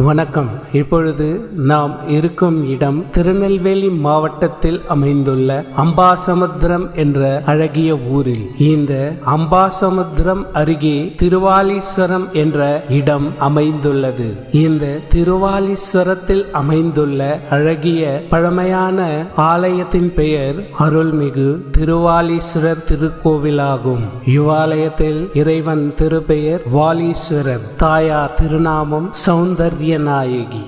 வணக்கம். இப்பொழுது நாம் இருக்கும் இடம் திருநெல்வேலி மாவட்டத்தில் அமைந்துள்ள அம்பாசமுத்திரம் என்ற அழகிய ஊரில். இந்த அம்பாசமுத்திரம் அருகே திருவாலீஸ்வரம் என்ற இடம் அமைந்துள்ளது. இந்த திருவாலீஸ்வரத்தில் அமைந்துள்ள அழகிய பழமையான ஆலயத்தின் பெயர் அருள்மிகு திருவாலீஸ்வரர் திருக்கோவிலாகும். இவ்வாலயத்தில் இறைவன் திருப்பெயர் வாலீஸ்வரர், தாயார் திருநாமம் சௌந்தர்ய நாயகி.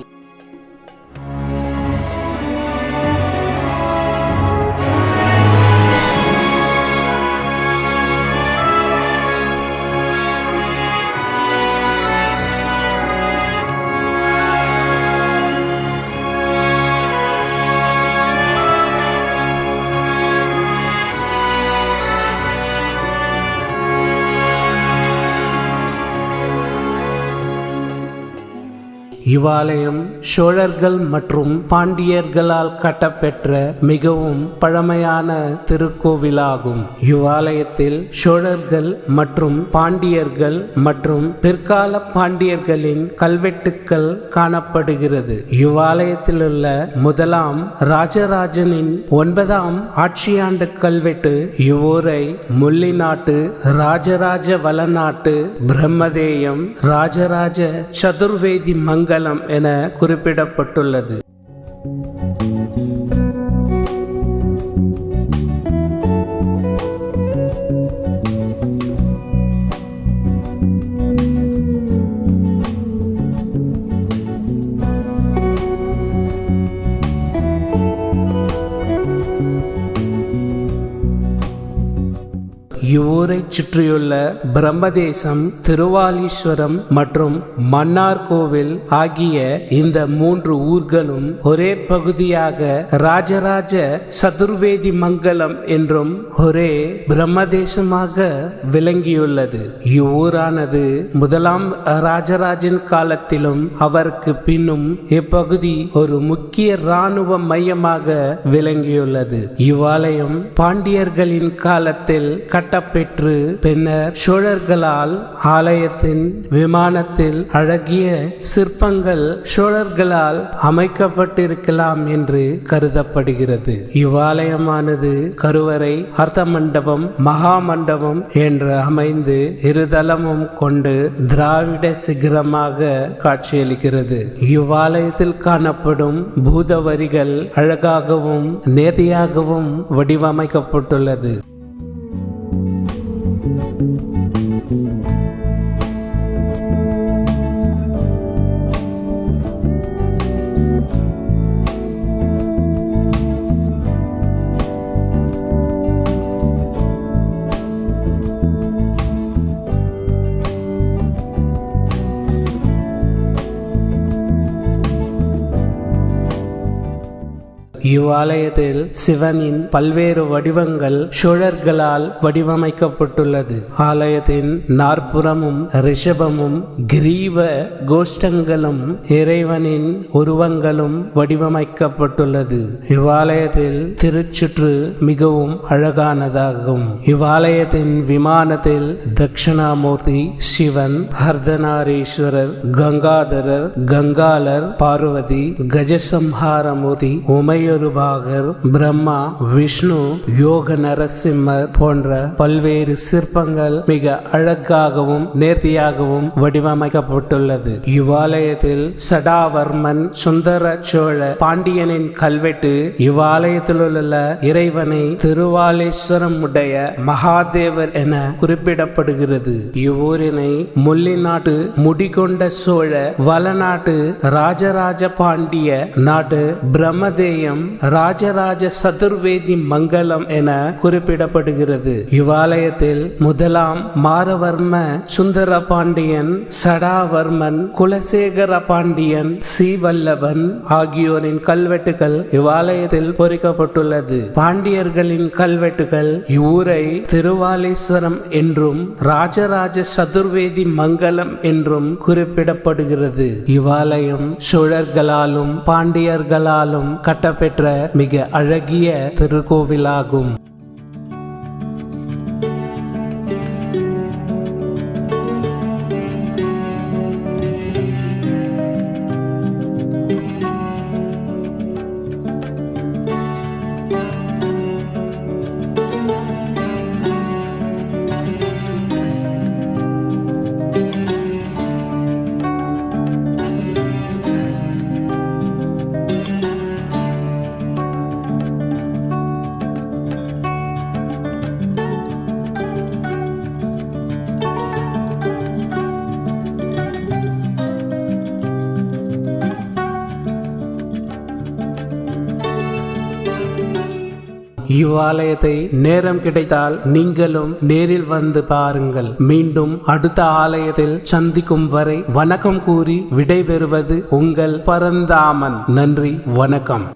இவ்வாலயம் சோழர்கள் மற்றும் பாண்டியர்களால் கட்டப்பெற்ற மிகவும் பழமையான திருக்கோவிலாகும். இவ்வாலயத்தில் சோழர்கள் மற்றும் பாண்டியர்கள் மற்றும் பிற்கால பாண்டியர்களின் கல்வெட்டுக்கள் காணப்படுகிறது. இவ்வாலயத்தில் உள்ள முதலாம் ராஜராஜனின் 9ஆம் ஆட்சியாண்டு கல்வெட்டு இவ்வூரை முள்ளிநாட்டு, ராஜராஜ வளநாட்டு, பிரம்மதேயம், ராஜராஜ சதுர்வேதி மங்கலம் என குறிப்பிடப்பட்டுள்ளது. இவ்வூரை சுற்றியுள்ள பிரம்மதேசம், திருவாலீஸ்வரம் மற்றும் மன்னார்கோவில் ஆகிய இந்த 3 ஊர்களும் ஒரே பகுதியாக ராஜராஜ சதுர்வேதி மங்கலம் என்றும் ஒரே பிரம்மதேசமாக விளங்கியுள்ளது. இவ்வூரானது முதலாம் ராஜராஜன் காலத்திலும் அவருக்கு பின்னும் இப்பகுதி ஒரு முக்கிய இராணுவ மையமாக விளங்கியுள்ளது. இவ்வாலயம் பாண்டியர்களின் காலத்தில் கட்டப்பெற்று பின்னர் சோழர்களால் ஆலயத்தின் விமானத்தில் அழகிய சிற்பங்கள் சோழர்களால் அமைக்கப்பட்டிருக்கலாம் என்று கருதப்படுகிறது. இவ்வாலயமானது கருவறை, அர்த்த மண்டபம், மகா மண்டபம் என்று அமைந்து இருதளமும் கொண்டு திராவிட சிகரமாக காட்சியளிக்கிறது. இவ்வாலயத்தில் காணப்படும் பூதவரிகள் அழகாகவும் நேர்த்தியாகவும் வடிவமைக்கப்பட்டுள்ளது. இவ்வாலயத்தில் சிவனின் பல்வேறு வடிவங்கள் சோழர்களால் வடிவமைக்கப்பட்டுள்ளது. ஆலயத்தின் நாற்புறமும் ரிஷபமும் கிரீவ கோஷ்டங்களும் இறைவனின் உருவங்களும் வடிவமைக்கப்பட்டுள்ளது. இவ்வாலயத்தில் திருச்சுற்று மிகவும் அழகானதாகும். இவ்வாலயத்தின் விமானத்தில் தட்சிணாமூர்த்தி, சிவன், அர்த்தநாரீஸ்வரர், கங்காதரர், கங்காளர், பார்வதி, கஜசம்ஹாரமூர்த்தி, உமையொருபாகர், பிரம்மா, விஷ்ணு, யோக நரசிம்மர் போன்ற பல்வேறு சிற்பங்கள் மிக அழகாகவும் நேர்த்தியாகவும் வடிவமைக்கப்பட்டுள்ளது. இவ்வாலயத்தில் சடாவர்மன், சுந்தர சோழ பாண்டியனின் கல்வெட்டு இவ்வாலயத்தில் உள்ள இறைவனை திருவாலீஸ்வரம் உடைய மகாதேவர் என குறிப்பிடப்படுகிறது. இவ்வூரினை முள்ளிநாட்டு, முடிகொண்ட சோழ வளநாட்டு, ராஜராஜ பாண்டிய நாட்டு, பிரம்மதேயம், ராஜராஜ சதுர்வேதி மங்கலம் என குறிப்பிடப்படுகிறது. இவ்வாலயத்தில் முதலாம் மாரவர்ம சுந்தர பாண்டியன், சடாவர்மன், குலசேகர பாண்டியன், சீவல்லவன் ஆகியோரின் கல்வெட்டுகள் இவ்வாலயத்தில் பொறிக்கப்பட்டுள்ளது. பாண்டியர்களின் கல்வெட்டுகள் இவ்வூரை திருவாலீஸ்வரம் என்றும் ராஜராஜ சதுர்வேதி மங்கலம் என்றும் குறிப்பிடப்படுகிறது. இவ்வாலயம் சோழர்களாலும் பாண்டியர்களாலும் கட்டப்பெற்ற மிக அழகிய திருக்கோவிலாகும். இவ்வாலயத்தை நேரம் கிடைத்தால் நீங்களும் நேரில் வந்து பாருங்கள். மீண்டும் அடுத்த ஆலயத்தில் சந்திக்கும் வரை வணக்கம் கூறி விடைபெறுவது உங்கள் பரந்தாமன். நன்றி, வணக்கம்.